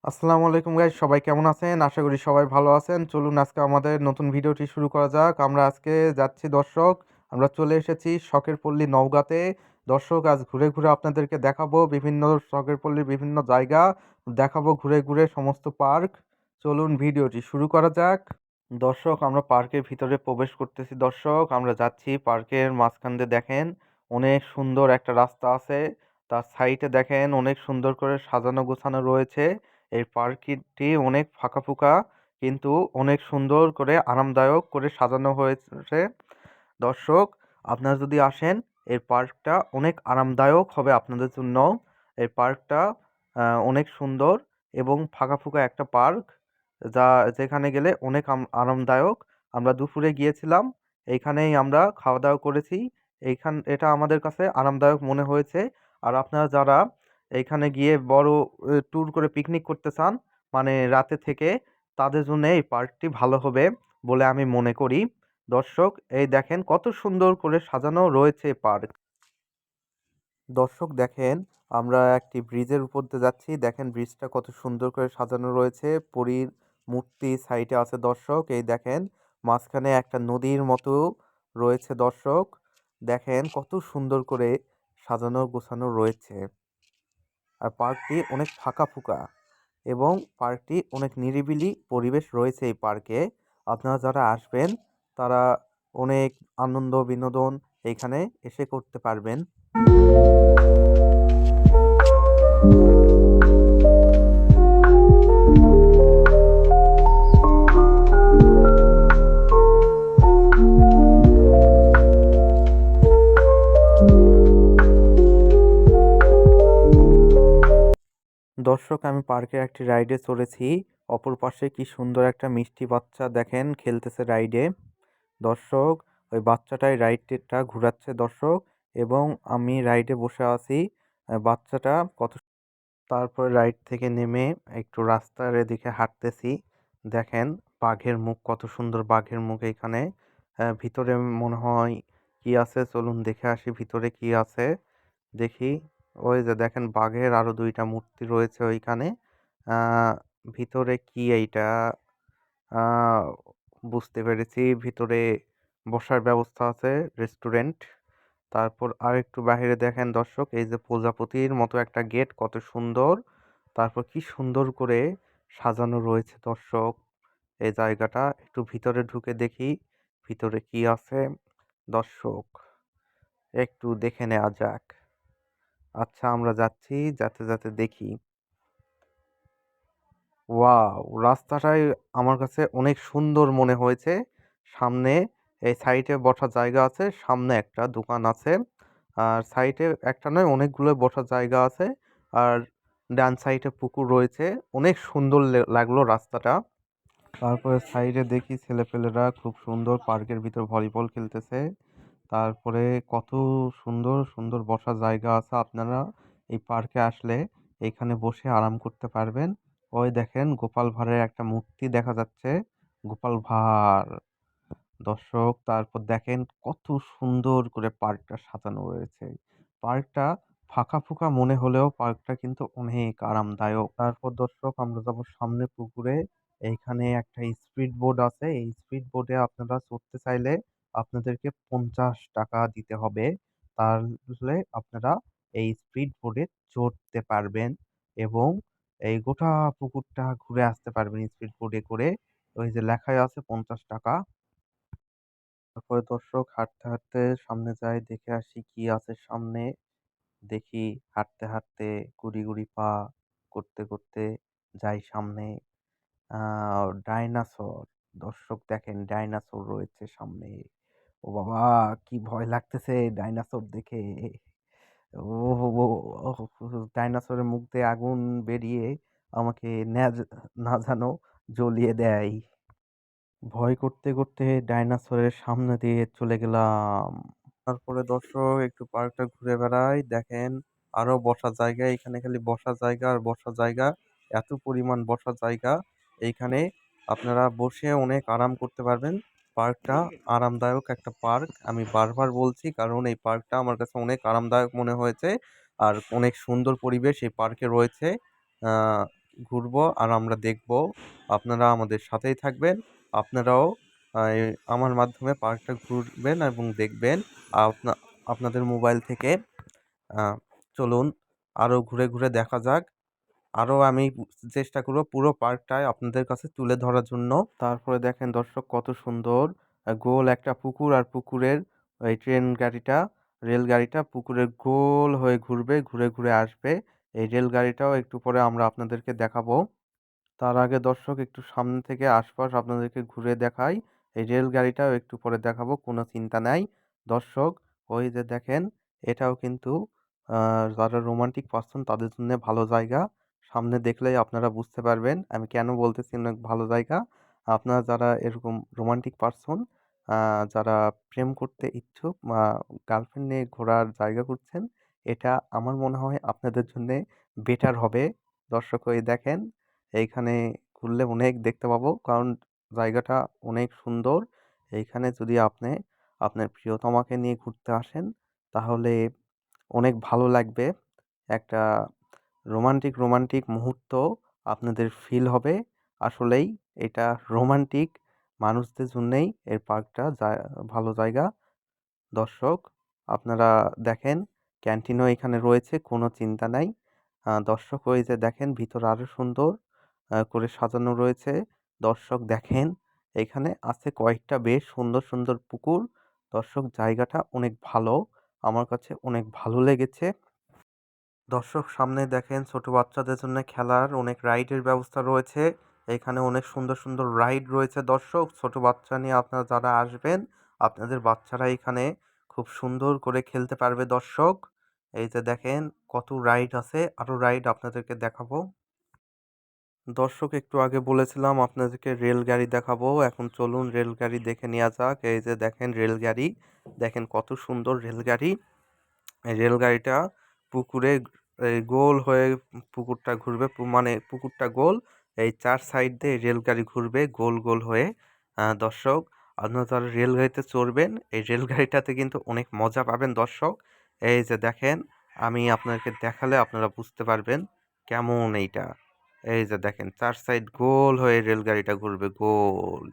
আসসালামু আলাইকুম গাইস, সবাই কেমন আছেন? আশা করি সবাই ভালো আছেন। চলুন আজকে আমাদের নতুন ভিডিওটি শুরু করা যাক। আমরা আজকে যাচ্ছি দর্শক, আমরা চলে এসেছি শখের পল্লী নওগাঁতে। দর্শক, আজ ঘুরে ঘুরে আপনাদেরকে দেখাবো বিভিন্ন শখের পল্লীর বিভিন্ন জায়গা, দেখাবো ঘুরে ঘুরে সমস্ত পার্ক। চলুন ভিডিওটি শুরু করা যাক। দর্শক, আমরা পার্কের ভিতরে প্রবেশ করতেছি। দর্শক, আমরা যাচ্ছি পার্কের মাঝখান দিয়ে। দেখেন অনেক সুন্দর একটা রাস্তা আছে, তার সাইডে দেখেন অনেক সুন্দর করে সাজানো গোছানো রয়েছে। এই পার্কটি অনেক ফাঁকা ফুকা, কিন্তু অনেক সুন্দর করে আরামদায়ক করে সাজানো হয়েছে। দর্শক, আপনারা যদি আসেন, এই পার্কটা অনেক আরামদায়ক হবে আপনাদের জন্য। এই পার্কটা অনেক সুন্দর এবং ফাঁকা ফুকা একটা পার্ক, যা যেখানে গেলে অনেক আরামদায়ক। আমরা দুপুরে গিয়েছিলাম, এইখানেই আমরা খাওয়া দাওয়া করেছি। এটা আমাদের কাছে আরামদায়ক মনে হয়েছে। আর আপনারা যারা এইখানে গিয়ে বড় ট্যুর করে পিকনিক করতে চান, মানে রাতে থেকে, তাদের জন্য এই পার্কটি ভালো হবে বলে আমি মনে করি। দর্শক, এই দেখেন কত সুন্দর করে সাজানো রয়েছে পার্ক। দর্শক দেখেন, আমরা একটি ব্রিজের উপর দিয়ে যাচ্ছি। দেখেন ব্রিজটা কত সুন্দর করে সাজানো রয়েছে, পরীর মূর্তি সাইডে আছে। দর্শক, এই দেখেন মাঝখানে একটা নদীর মতো রয়েছে। দর্শক দেখেন কত সুন্দর করে সাজানো গোছানো রয়েছে। আর পার্কটি অনেক ফাঁকা ফুকা এবং পার্কটি অনেক নিরিবিলি পরিবেশ রয়েছে এই পার্কে। আপনারা যারা আসবেন, তারা অনেক আনন্দ বিনোদন এইখানে এসে করতে পারবেন। দর্শক, আমি পার্কের একটি রাইডে চড়েছি। অপর পাশে কি সুন্দর একটা মিষ্টি বাচ্চা দেখেন খেলতেছে রাইডে। দর্শক, ওই বাচ্চাটাই রাইডটা ঘুরাচ্ছে। দর্শক, এবং আমি রাইডে বসে আছি। বাচ্চাটা কত। তারপর রাইড থেকে নেমে একটু রাস্তার এদিকে হাঁটতেছি। দেখেন বাঘের মুখ, কত সুন্দর বাঘের মুখ এইখানে। ভিতরে মনে হয় কি আছে, চলুন দেখে আসি ভিতরে কি আছে। দেখি, ওই যে দেখেন বাঘের আরো দুইটা মূর্তি রয়েছে ওইখানে। আহ ভিতরে কি এইটা, আহ বুঝতে পেরেছি, ভিতরে বসার ব্যবস্থা আছে, রেস্টুরেন্ট। তারপর আর একটু বাইরে দেখেন দর্শক, এই যে প্রজাপতির মতো একটা গেট, কত সুন্দর। তারপর কি সুন্দর করে সাজানো রয়েছে। দর্শক, এই জায়গাটা একটু ভিতরে ঢুকে দেখি ভিতরে কি আছে। দর্শক, একটু দেখে নেওয়া যাক। আচ্ছা, আমরা যাচ্ছি, যাতে যাতে দেখি। ওয়াও, রাস্তাটাই আমার কাছে অনেক সুন্দর মনে হয়েছে। সামনে এই সাইডে বসার জায়গা আছে, সামনে একটা দোকান আছে। আর সাইডে একটা নয়, অনেকগুলো বসার জায়গা আছে। আর ডান সাইডে পুকুর রয়েছে। অনেক সুন্দর লাগলো রাস্তাটা। তারপরে সাইডে দেখি ছেলেপেলেরা খুব সুন্দর পার্কের ভিতর ভলিবল খেলতেছে। তারপরে কত সুন্দর সুন্দর বসার জায়গা আছে। আপনারা এই পার্কে আসলে এখানে বসে আরাম করতে পারবেন। ওই দেখেন গোপাল ভাঁড়ের একটা মূর্তি দেখা যাচ্ছে, গোপাল ভাঁড়। দর্শক, তারপর দেখেন কত সুন্দর করে পার্কটা সাজানো রয়েছে। পার্কটা ফাঁকা ফুকা মনে হলেও পার্কটা কিন্তু অনেক আরামদায়ক। তারপর দর্শক, আমরা যাবো সামনে পুকুরে। এইখানে একটা স্পিড বোট আছে। এই স্পিড বোটে আপনারা চড়তে চাইলে আপনাদেরকে 50 টাকা দিতে হবে। তাহলে আপনারা এই স্পিড বোটে চড়তে পারবেন এবং এই গোটা পুকুরটা ঘুরে আসতে পারবেন স্পিড বোটে করে। ওই যে লেখাই আছে 50 টাকা। তারপরে দর্শক, হাঁটতে হাঁটতে সামনে যাই, দেখে আসি কি আছে সামনে। দেখি, হাঁটতে হাঁটতে গুড়ি গুড়ি পা করতে করতে যাই সামনে। ডাইনাসর। দর্শক দেখেন ডাইনাসর রয়েছে সামনে। ও বাবা, কি ভয় লাগতেছে ডাইনাসর দেখে। ও ডাইনাসরের মুখ দিয়ে আগুন বেরিয়ে আমাকে না জানো জ্বলিয়ে দেয়। ভয় করতে করতে ডাইনোসরের সামনে দিয়ে চলে গেলাম। তারপরে দর্শক একটু পার্কটা ঘুরে বেড়াই। দেখেন আরো বসার জায়গা, এখানে খালি বসার জায়গা আর বসার জায়গা, এত পরিমাণ বসার জায়গা। এইখানে আপনারা বসে অনেক আরাম করতে পারবেন। পার্কটা আরামদায়ক একটা পার্ক, আমি বারবার বলছি, কারণ এই পার্কটা আমার কাছে অনেক আরামদায়ক মনে হয়েছে। আর অনেক সুন্দর পরিবেশ এই পার্কে রয়েছে। ঘুরবো আর আমরা দেখব। আপনারা আমাদের সাথেই থাকবেন। আপনারাও আমার মাধ্যমে পার্কটা ঘুরবেন এবং দেখবেন। আপনাদের মোবাইল থেকে আহ, চলুন আরো ঘুরে ঘুরে দেখা যাক। আরো আমি চেষ্টা করব পুরো পার্কটাই আপনাদের কাছে তুলে ধরার জন্য। তারপরে দেখেন দর্শক কত সুন্দর গোল একটা পুকুর, আর পুকুরের এই ট্রেন গাড়িটা, রেলগাড়িটা পুকুরের গোল হয়ে ঘুরবে, ঘুরে ঘুরে আসবে। এই রেলগাড়িটাও একটু পরে আমরা আপনাদেরকে দেখাবো। তার আগে দর্শক একটু সামনে থেকে আশপাশ আপনাদেরকে ঘুরে দেখাই। এই রেলগাড়িটাও একটু পরে দেখাবো, কোনো চিন্তা নাই দর্শক। ওই যে দেখেন, এটাও কিন্তু যারা রোমান্টিক পার্সন তাদের জন্য ভালো জায়গা। সামনে দেখলেই আপনারা বুঝতে পারবেন আমি কেন বলতেছি অনেক ভালো জায়গা। আপনারা যারা এরকম রোমান্টিক পার্সন, যারা প্রেম করতে ইচ্ছুক বা গার্লফ্রেন্ড নিয়ে ঘোরার জায়গা খুঁজছেন, এটা আমার মনে হয় আপনাদের জন্য বেটার হবে। দর্শক ওই দেখেন, এইখানে ঘুরলে অনেক দেখতে পাবো, কারণ জায়গাটা অনেক সুন্দর। এইখানে যদি আপনি আপনার প্রিয়তমাকে নিয়ে ঘুরতে আসেন তাহলে অনেক ভালো লাগবে। একটা রোমান্টিক রোমান্টিক মুহূর্ত আপনাদের ফিল হবে। আসলেই এটা রোমান্টিক মানুষদের জন্যেই এর পার্কটা ভালো জায়গা। দর্শক আপনারা দেখেন, ক্যান্টিনও এখানে রয়েছে, কোনো চিন্তা নাই। দর্শক ওই যে দেখেন ভিতর আরো সুন্দর করে সাজানো রয়েছে। দর্শক দেখেন, এখানে আছে কয়েকটা বেশ সুন্দর সুন্দর পুকুর। দর্শক জায়গাটা অনেক ভালো, আমার কাছে অনেক ভালো লেগেছে। দর্শক সামনে দেখেন ছোট বাচ্চাদের জন্য খেলার অনেক রাইডের ব্যবস্থা রয়েছে। এখানে অনেক সুন্দর সুন্দর রাইড রয়েছে। দর্শক ছোট বাচ্চা নিয়ে আপনারা যারা আসবেন, আপনাদের বাচ্চারা এখানে খুব সুন্দর করে খেলতে পারবে। দর্শক এই যে দেখেন কত রাইড আছে, আরো রাইড আপনাদেরকে দেখাবো। দর্শক একটু আগে বলেছিলাম আপনাদেরকে রেলগাড়ি দেখাবো, এখন চলুন রেলগাড়ি দেখে নেওয়া যাক। এই যে দেখেন রেলগাড়ি, দেখেন কত সুন্দর রেলগাড়ি। এই রেলগাড়িটা পুকুরে এই গোল হয়ে পুকুরটা ঘুরবে, মানে পুকুরটা গোল, এই চার সাইড দিয়ে রেলগাড়ি ঘুরবে গোল গোল হয়ে। দর্শক আপনারা যারা রেলগাড়িতে চড়বেন, এই রেলগাড়িটাতে কিন্তু অনেক মজা পাবেন। দর্শক এই যে দেখেন, আমি আপনাকে দেখালে আপনারা বুঝতে পারবেন কেমন এইটা। এই যে দেখেন চার সাইড গোল হয়ে রেলগাড়িটা ঘুরবে গোল।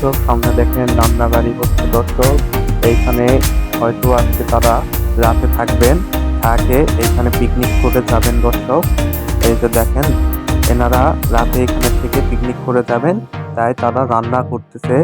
দর্শক সামনে দেখেন রান্না গাড়ি হচ্ছে। দর্শক এইখানে হয়তো আজকে তারা রাতে থাকবেন, থাকে এইখানে পিকনিক করে যাবেন। দর্শক এই যে দেখেন, এনারা রাতে এখানে থেকে পিকনিক করে যাবেন, তাই তারা রান্না করতেছে।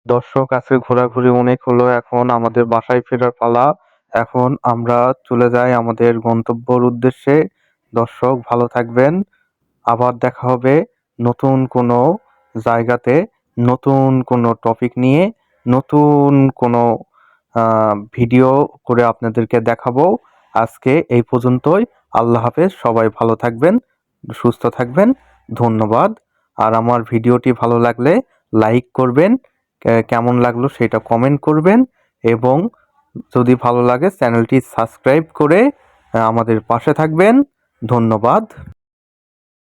দর্শক, আজকে ঘোরাঘুরি অনেক হলো, এখন আমাদের বাসায় ফেরার পালা। এখন আমরা চলে যাই আমাদের গন্তব্যের উদ্দেশ্যে। দর্শক, ভালো থাকবেন। আবার দেখা হবে নতুন কোনো জায়গাতে, নতুন কোনো টপিক নিয়ে, নতুন কোনো ভিডিও করে আপনাদেরকে দেখাবো। আজকে এই পর্যন্তই। আল্লাহ হাফেজ। সবাই ভালো থাকবেন, সুস্থ থাকবেন। ধন্যবাদ। আর আমার ভিডিওটি ভালো লাগলে লাইক করবেন, কেমন লাগলো সেটা কমেন্ট করবেন, এবং যদি ভালো লাগে চ্যানেলটি সাবস্ক্রাইব করে আমাদের পাশে থাকবেন। ধন্যবাদ।